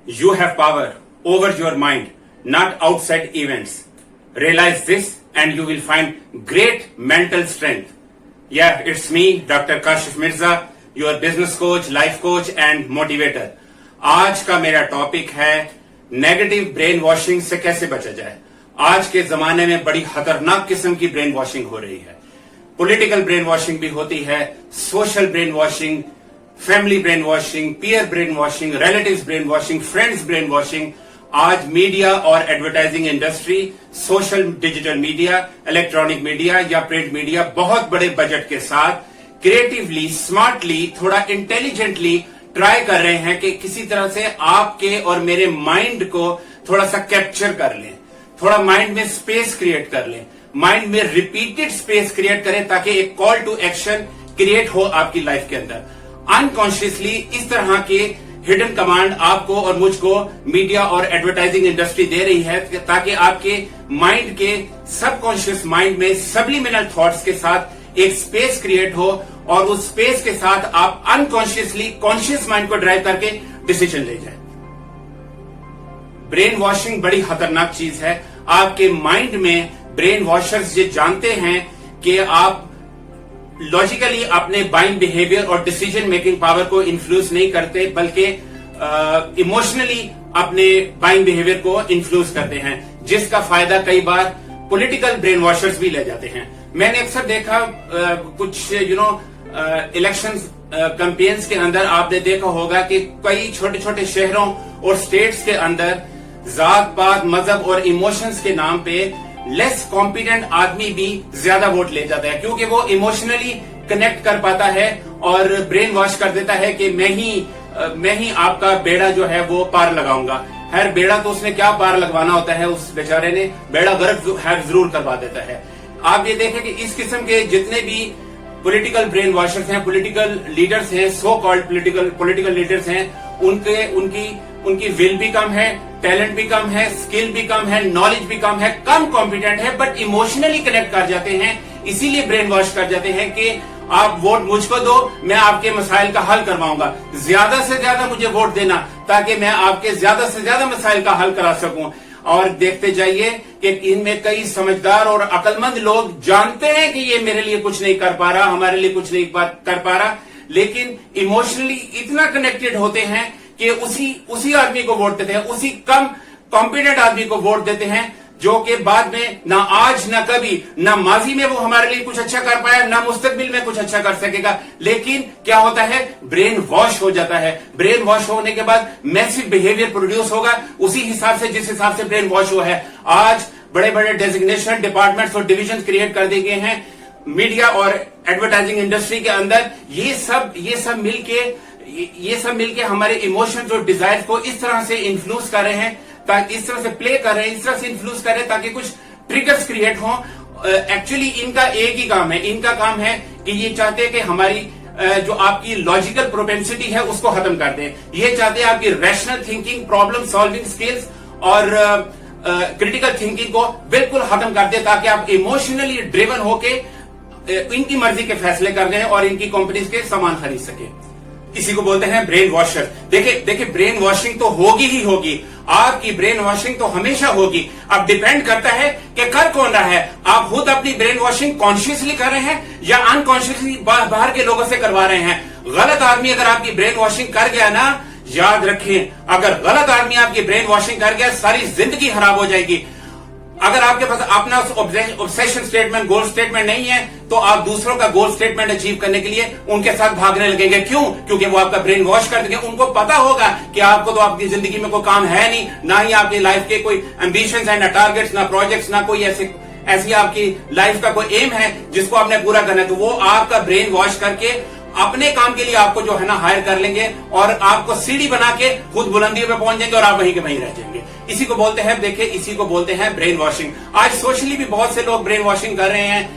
You have power over your mind, not outside events. Realize this and you will find great mental strength. Yeah, it's me, Dr. Kashif Mirza, your business coach, life coach and motivator. आज का मेरा topic है negative brain washing से कैसे बचा जाए। आज के जमाने में बड़ी खतरनाक किस्म की ब्रेन वॉशिंग हो रही है। पॉलिटिकल ब्रेन वॉशिंग भी होती है, social brain washing, family brain washing, peer brain washing, relatives brain washing, friends brain washing. आज मीडिया और advertising industry, social digital media, electronic media या प्रिंट मीडिया बहुत बड़े बजट के साथ क्रिएटिवली, स्मार्टली, थोड़ा इंटेलिजेंटली ट्राई कर रहे हैं कि किसी तरह से आपके और मेरे माइंड को थोड़ा सा कैप्चर कर लें, थोड़ा माइंड में स्पेस क्रिएट कर लें, माइंड में रिपीटेड स्पेस क्रिएट करें ताकि एक कॉल टू एक्शन क्रिएट हो आपकी लाइफ के अंदर। अनकॉन्शियसली इस तरह के हिडन कमांड आपको और मुझको मीडिया और एडवर्टाइजिंग इंडस्ट्री दे रही है ताकि आपके माइंड के सबकॉन्शियस माइंड में सब्लिमिनल थॉट्स के साथ एक स्पेस क्रिएट हो और उस स्पेस के साथ आप अनकॉन्शियसली कॉन्शियस माइंड को ड्राइव करके डिसीजन ले जाए। ब्रेन वॉशिंग बड़ी खतरनाक चीज है। आपके माइंड में ब्रेन वॉशर्स ये जानते हैं कि आप लॉजिकली अपने बाइंग बिहेवियर और डिसीजन मेकिंग पावर को इन्फ्लुएंस नहीं करते बल्कि इमोशनली अपने बाइंग बिहेवियर को इन्फ्लुएंस करते हैं, जिसका फायदा कई बार पॉलिटिकल ब्रेन वॉशर्स भी ले जाते हैं। मैंने अक्सर देखा कुछ इलेक्शन कैंपेन्स के अंदर आपने देखा होगा कि कई छोटे छोटे शहरों और स्टेट्स के अंदर जात पात, मजहब और इमोशंस के नाम पे लेस कॉम्पिटेंट आदमी भी ज्यादा वोट ले जाता है, क्योंकि वो इमोशनली कनेक्ट कर पाता है और ब्रेन वॉश कर देता है कि मैं ही आपका बेड़ा जो है वो पार लगाऊंगा। हर बेड़ा तो उसने क्या पार लगवाना होता है, उस बेचारे ने बेड़ा गर्क जरूर करवा देता है। आप ये देखें कि इस किस्म के जितने भी पॉलिटिकल ब्रेन वॉशर्स हैं, पॉलिटिकल लीडर्स हैं, सो कॉल्ड पॉलिटिकल लीडर्स हैं, उनकी विल भी कम है, टैलेंट भी कम है, स्किल भी कम है, नॉलेज भी कम है, कम कॉम्पिटेंट है, बट इमोशनली कनेक्ट कर जाते हैं। इसीलिए ब्रेन वॉश कर जाते हैं कि आप वोट मुझको दो, मैं आपके मसाइल का हल करवाऊंगा, ज्यादा से ज्यादा मुझे वोट देना ताकि मैं आपके ज्यादा से ज्यादा मसाइल का हल करा सकूं। और देखते जाइए कि इनमें कई समझदार और अक्लमंद लोग जानते हैं कि ये मेरे लिए कुछ नहीं कर पा रहा, हमारे लिए कुछ नहीं कर पा रहा, लेकिन इमोशनली इतना कनेक्टेड होते हैं कि उसी आदमी को वोट देते हैं, उसी कम कॉम्पिटेंट आदमी को वोट देते हैं जो कि बाद में ना आज ना कभी ना माजी में वो हमारे लिए कुछ अच्छा कर पाया, ना मुस्तकबिल में कुछ अच्छा कर सकेगा। लेकिन क्या होता है, ब्रेन वॉश हो जाता है। ब्रेन वॉश होने के बाद मैसिव बिहेवियर प्रोड्यूस होगा उसी हिसाब से जिस हिसाब से ब्रेन वॉश हुआ है। आज बड़े बड़े डेजिग्नेशन, डिपार्टमेंट्स और डिविजन क्रिएट कर दिए गए हैं मीडिया और एडवर्टाइजिंग इंडस्ट्री के अंदर। ये सब मिलके हमारे इमोशंस और डिजायर को इस तरह से इन्फ्लुएंस कर रहे हैं, ताकि इस तरह से प्ले कर रहे हैं, इस तरह से इन्फ्लुएंस कर रहे हैं ताकि कुछ ट्रिगर्स क्रिएट हो। एक्चुअली इनका एक ही काम है, इनका काम है कि ये चाहते हैं कि हमारी जो आपकी लॉजिकल प्रोपेंसिटी है उसको खत्म कर दें। ये चाहते हैं आपकी rational thinking, problem solving skills और क्रिटिकल थिंकिंग को बिल्कुल खत्म कर दें ताकि आप इमोशनली ड्रिवन होके इनकी मर्जी के फैसले कर दें और इनकी कंपनीज के सामान खरीद सके। इसी को बोलते हैं ब्रेन वॉशर। देखिए ब्रेन वॉशिंग तो होगी ही होगी, आपकी ब्रेन वॉशिंग तो हमेशा होगी। अब डिपेंड करता है कि कर कौन रहा है। आप खुद अपनी ब्रेन वॉशिंग कॉन्शियसली कर रहे हैं या अनकॉन्शियसली बाहर के लोगों से करवा रहे हैं। गलत आदमी अगर आपकी ब्रेन वॉशिंग कर गया ना, याद रखें, अगर गलत आदमी आपकी ब्रेन वॉशिंग कर गया सारी जिंदगी खराब हो जाएगी। अगर आपके पास अपना ऑब्सेशन स्टेटमेंट, गोल स्टेटमेंट नहीं है तो आप दूसरों का गोल स्टेटमेंट अचीव करने के लिए उनके साथ भागने लगेंगे। क्यों? क्योंकि वो आपका ब्रेन वॉश कर देंगे। उनको पता होगा कि आपको तो आपकी जिंदगी में कोई काम है नहीं, ना ही आपकी लाइफ के कोई एम्बिशंस है, ना टारगेट्स, ना प्रोजेक्ट्स, ना कोई ऐसी आपकी लाइफ का कोई एम है जिसको आपने पूरा करना है। तो वो आपका ब्रेन वॉश करके अपने काम के लिए आपको जो है ना हायर कर लेंगे और आपको सीढ़ी बना के खुद बुलंदियों पे पहुंच जाएंगे और आप वहीं के वहीं रह जाएंगे। इसी को बोलते हैं, देखिए, इसी को बोलते हैं ब्रेन वॉशिंग। आज सोशली भी बहुत से लोग ब्रेन वॉशिंग कर रहे हैं,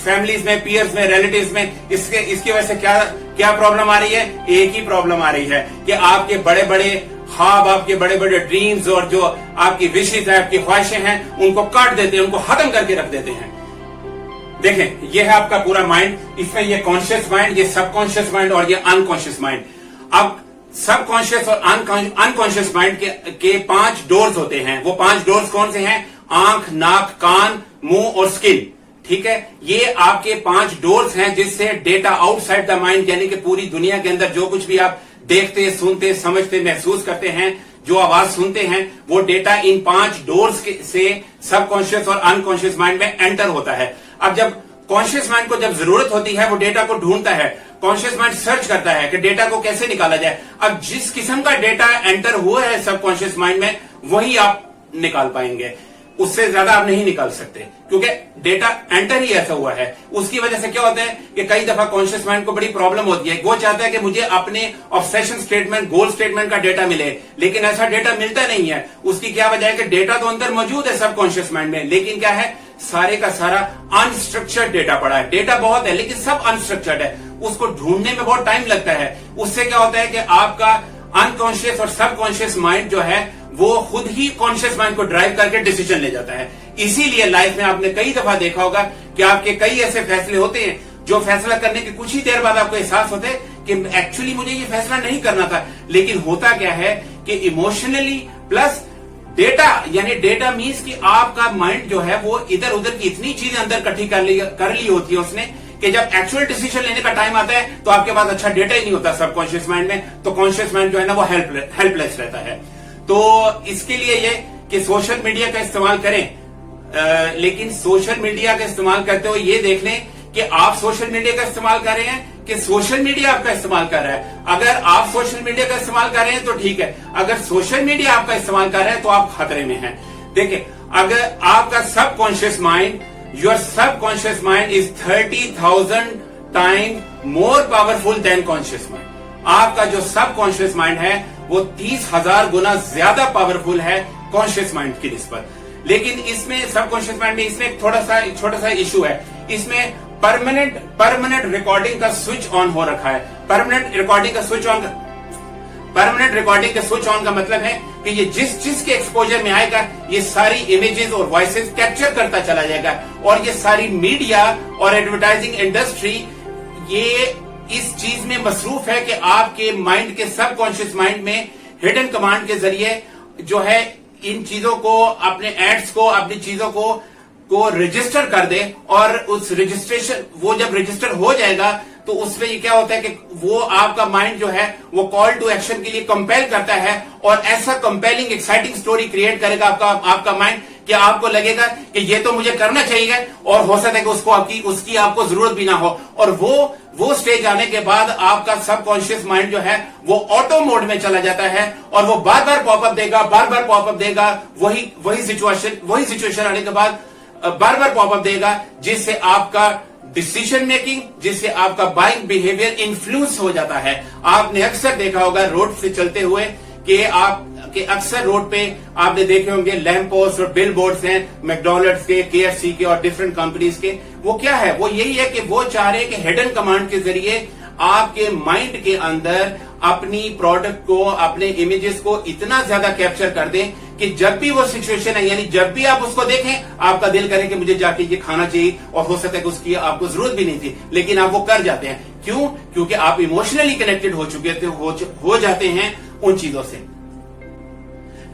फैमिलीज में, पीयर्स में, रिलेटिव्स में। इसकी वजह से क्या प्रॉब्लम आ रही है? एक ही प्रॉब्लम आ रही है कि आपके बड़े बड़े ख्वाब, आपके बड़े बड़े ड्रीम्स और जो आपकी विशेष है, आपकी ख्वाहिशें हैं, उनको काट देते हैं, उनको खत्म करके रख देते हैं। देखें, ये है आपका पूरा माइंड। इसमें ये कॉन्शियस माइंड, ये सबकॉन्शियस माइंड और ये अनकॉन्शियस माइंड। अब सबकॉन्शियस और अनकॉन्शियस माइंड के 5 डोर्स होते हैं। वो 5 डोर्स कौन से हैं? आंख, नाक, कान, मुंह और स्किन। ठीक है, ये आपके 5 डोर्स हैं जिससे डेटा आउटसाइड द माइंड, यानी कि पूरी दुनिया के अंदर जो कुछ भी आप देखते, सुनते, समझते, महसूस करते हैं, जो आवाज सुनते हैं, वो डेटा इन 5 डोर्स से सबकॉन्शियस और अनकॉन्शियस माइंड में एंटर होता है। अब जब कॉन्शियस माइंड को जब जरूरत होती है, वो डेटा को ढूंढता है, कॉन्शियस माइंड सर्च करता है कि डेटा को कैसे निकाला जाए। अब जिस किस्म का डेटा एंटर हुआ है सबकॉन्शियस माइंड में, वही आप निकाल पाएंगे, उससे ज्यादा आप नहीं निकाल सकते, क्योंकि डेटा एंटर ही ऐसा हुआ है। उसकी वजह से क्या होता है कि कई दफा कॉन्शियस माइंड को बड़ी प्रॉब्लम होती है। वो चाहता है कि मुझे अपने ऑब्सेशन स्टेटमेंट, गोल स्टेटमेंट का डेटा मिले, लेकिन ऐसा डेटा मिलता नहीं है। उसकी क्या वजह है कि डेटा तो अंदर मौजूद है सबकॉन्शियस माइंड में, लेकिन क्या है, सारे का सारा अनस्ट्रक्चर्ड डेटा पड़ा है। डेटा बहुत है लेकिन सब अनस्ट्रक्चर्ड है, उसको ढूंढने में बहुत टाइम लगता है। उससे क्या होता है कि आपका अनकॉन्शियस और सबकॉन्शियस माइंड जो है वो खुद ही कॉन्शियस माइंड को ड्राइव करके डिसीजन ले जाता है। इसीलिए लाइफ में आपने कई दफा देखा होगा कि आपके कई ऐसे फैसले होते हैं जो फैसला करने के कुछ ही देर बाद आपको एहसास होता है कि एक्चुअली मुझे ये फैसला नहीं करना था। लेकिन होता क्या है कि इमोशनली प्लस डेटा, यानी डेटा मीन्स कि आपका माइंड जो है वो इधर उधर की इतनी चीजें अंदर इकट्ठी कर ली होती है उसने, कि जब एक्चुअल डिसीजन लेने का टाइम आता है तो आपके पास अच्छा डेटा ही नहीं होता सबकॉन्शियस माइंड में, तो कॉन्शियस माइंड जो है ना वो हेल्पलेस रहता है। तो इसके लिए ये कि सोशल मीडिया का इस्तेमाल करें, लेकिन सोशल मीडिया का इस्तेमाल करते हुए ये देख लें कि आप सोशल मीडिया का इस्तेमाल कर रहे हैं कि सोशल मीडिया आपका इस्तेमाल कर रहा है। अगर आप सोशल मीडिया का इस्तेमाल कर रहे हैं तो ठीक है, अगर सोशल मीडिया आपका इस्तेमाल कर रहा है तो आप खतरे में हैं। देखिए, अगर आपका subconscious mind, your subconscious mind is 30,000 times more powerful than conscious mind. आपका जो सबकॉन्शियस माइंड है वो 30,000 गुना ज्यादा पावरफुल है कॉन्शियस माइंड की निस्बत। लेकिन इसमें सबकॉन्शियस माइंड में इसमें एक छोटा सा इशू है। इसमें परमानेंट रिकॉर्डिंग का स्विच ऑन हो रखा है। परमानेंट रिकॉर्डिंग का स्विच ऑन का मतलब है कि ये जिसके एक्सपोजर में आएगा ये सारी इमेजेस और वॉइसेस कैप्चर करता चला जाएगा, और ये सारी मीडिया और एडवर्टाइजिंग इंडस्ट्री ये इस चीज में मसरूफ है कि आपके माइंड के सबकॉन्शियस माइंड में हिडन कमांड के जरिए जो है इन चीजों को, अपने एड्स को, अपनी चीजों को रजिस्टर कर दे, और उस रजिस्ट्रेशन, वो जब रजिस्टर हो जाएगा तो उसमें ये क्या होता है कि वो आपका माइंड जो है वो कॉल टू एक्शन के लिए कंपेल करता है, और ऐसा कंपेलिंग एक्साइटिंग स्टोरी क्रिएट करेगा आपका माइंड कि आपको लगेगा कि ये तो मुझे करना चाहिए, और हो सकता है कि उसकी आपको जरूरत भी ना हो। और वो स्टेज आने के बाद आपका सबकॉन्शियस माइंड जो है वो ऑटो मोड में चला जाता है, और वो बार बार पॉपअप देगा, वही सिचुएशन आने के बाद बार बार पॉपअप देगा, जिससे आपका डिसीजन मेकिंग, जिससे आपका बाइंग बिहेवियर इन्फ्लुएंस हो जाता है। आपने अक्सर देखा होगा रोड से चलते हुए कि अक्सर रोड पे आपने देखे होंगे लैंप पोस्ट और बिल बोर्ड्स हैं मैकडॉनल्ड्स के, KFC के और डिफरेंट कंपनीज के। वो क्या है, वो यही है कि वो चाह रहे हैं कि हिडन कमांड के जरिए आपके माइंड के अंदर अपनी प्रोडक्ट को, अपने इमेजेस को इतना ज्यादा कैप्चर कर दें कि जब भी वो सिचुएशन है, यानी जब भी आप उसको देखें आपका दिल करे कि मुझे जाके ये खाना चाहिए, और हो सकता है कि उसकी आपको जरूरत भी नहीं थी, लेकिन आप वो कर जाते हैं। क्यों? क्योंकि आप इमोशनली कनेक्टेड हो जाते हैं उन चीजों से।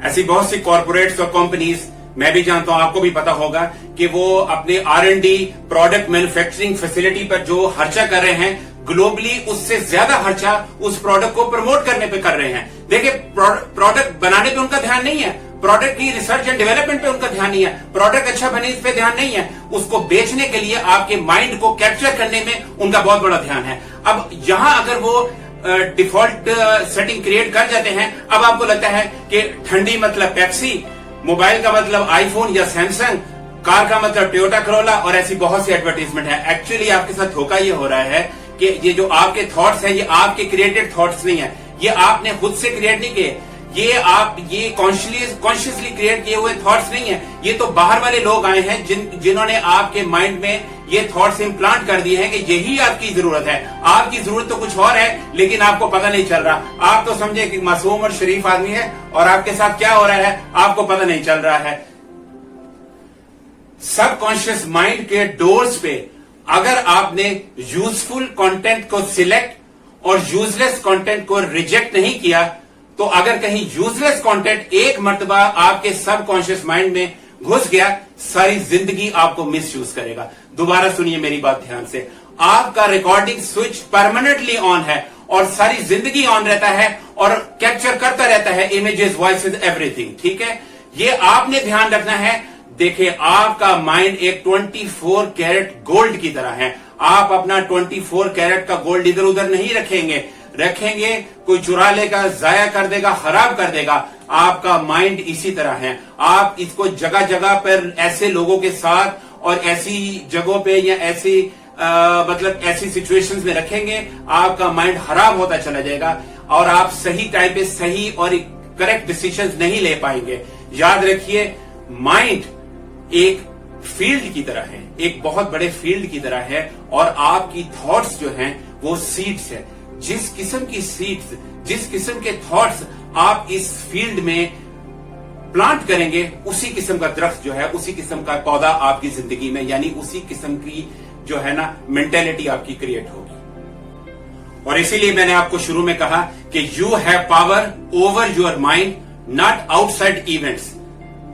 ऐसी बहुत सी कॉर्पोरेट्स और कंपनीज, मैं भी जानता हूं, आपको भी पता होगा कि वो अपने R&D प्रोडक्ट मैन्युफैक्चरिंग फैसिलिटी पर जो खर्चा कर रहे हैं ग्लोबली, उससे ज्यादा खर्चा उस प्रोडक्ट को प्रमोट करने पे कर रहे हैं। देखिए, प्रोडक्ट बनाने पे उनका ध्यान नहीं है, प्रोडक्ट की रिसर्च एंड डेवलपमेंट पे उनका ध्यान नहीं है, प्रोडक्ट अच्छा बने इस पे ध्यान नहीं है, उसको बेचने के लिए आपके माइंड को कैप्चर करने में उनका बहुत बड़ा ध्यान है। अब यहां अगर वो डिफॉल्ट सेटिंग क्रिएट कर जाते हैं, अब आपको लगता है कि ठंडी मतलब पेप्सी, मोबाइल का मतलब आईफोन या सैमसंग, कार का मतलब टोयोटा करोला, और ऐसी बहुत सी एडवर्टीजमेंट है। एक्चुअली आपके साथ धोखा ये हो रहा है कि ये जो आपके थॉट्स हैं ये आपके क्रिएटेड थॉट्स नहीं है, ये आपने खुद से क्रिएट नहीं किए, ये कॉन्शियसली क्रिएट किए हुए थॉट्स नहीं है। ये तो बाहर वाले लोग आए हैं जिन्होंने आपके माइंड में ये थॉट्स इम्प्लांट कर दिए हैं कि यही आपकी जरूरत है। आपकी जरूरत तो कुछ और है, लेकिन आपको पता नहीं चल रहा। आप तो समझे कि मासूम और शरीफ आदमी है, और आपके साथ क्या हो रहा है आपको पता नहीं चल रहा है। सबकॉन्शियस माइंड के डोर्स पे अगर आपने यूजफुल कंटेंट को सिलेक्ट और यूजलेस कंटेंट को रिजेक्ट नहीं किया, तो अगर कहीं यूजलेस कंटेंट एक मर्तबा आपके सबकॉन्शियस माइंड में घुस गया, सारी जिंदगी आपको मिसयूज करेगा। दोबारा सुनिए मेरी बात ध्यान से, आपका रिकॉर्डिंग स्विच परमानेंटली ऑन है और सारी जिंदगी ऑन रहता है और कैप्चर करता रहता है इमेजेस, वॉइसेस, एवरीथिंग। ठीक है, ये आपने ध्यान रखना है। देखिए, आपका माइंड एक 24 कैरेट गोल्ड की तरह है। आप अपना 24 कैरेट का गोल्ड इधर उधर नहीं रखेंगे, कोई चुरा लेगा, जाया कर देगा, खराब कर देगा। आपका माइंड इसी तरह है। आप इसको जगह जगह पर ऐसे लोगों के साथ और ऐसी जगहों पे या ऐसी मतलब ऐसी सिचुएशंस में रखेंगे, आपका माइंड खराब होता चला जाएगा और आप सही टाइम पे सही और करेक्ट डिसीजंस नहीं ले पाएंगे। याद रखिए, माइंड एक फील्ड की तरह है, एक बहुत बड़े फील्ड की तरह है और आपकी थॉट्स जो हैं वो सीड्स है। जिस किस्म की सीड्स, जिस किस्म के थॉट्स आप इस फील्ड में प्लांट करेंगे, उसी किस्म का दरख्त जो है, उसी किस्म का पौधा आपकी जिंदगी में, यानी उसी किस्म की जो है ना मेंटेलिटी आपकी क्रिएट होगी। और इसीलिए मैंने आपको शुरू में कहा कि you have power over your mind, not outside events.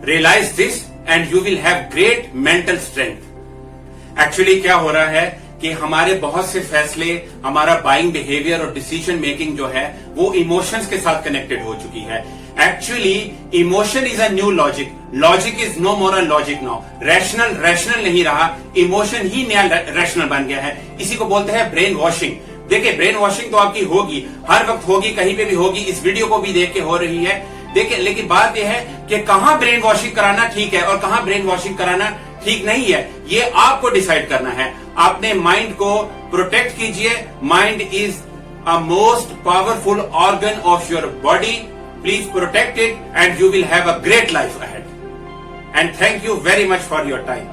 Realize this and you will have great mental strength. Actually क्या हो रहा है कि हमारे बहुत से फैसले, हमारा बाइंग बिहेवियर और डिसीजन मेकिंग जो है वो इमोशंस के साथ कनेक्टेड हो चुकी है। Actually emotion is a new logic, logic is no more a logic now. Rational नहीं रहा, इमोशन ही नया रैशनल बन गया है। इसी को बोलते हैं ब्रेन वॉशिंग। देखिए, ब्रेन वॉशिंग तो आपकी होगी, हर वक्त होगी, कहीं पे भी होगी, इस वीडियो को भी देख के हो रही है। देखिए, लेकिन बात यह है कि कहां ब्रेन वॉशिंग कराना ठीक है और कहां ब्रेन वॉशिंग कराना ठीक नहीं है, ये आपको डिसाइड करना है। अपने माइंड को प्रोटेक्ट कीजिए। Mind is a most powerful organ of your body. Please protect it and you will have a great life ahead. And thank you very much for your time.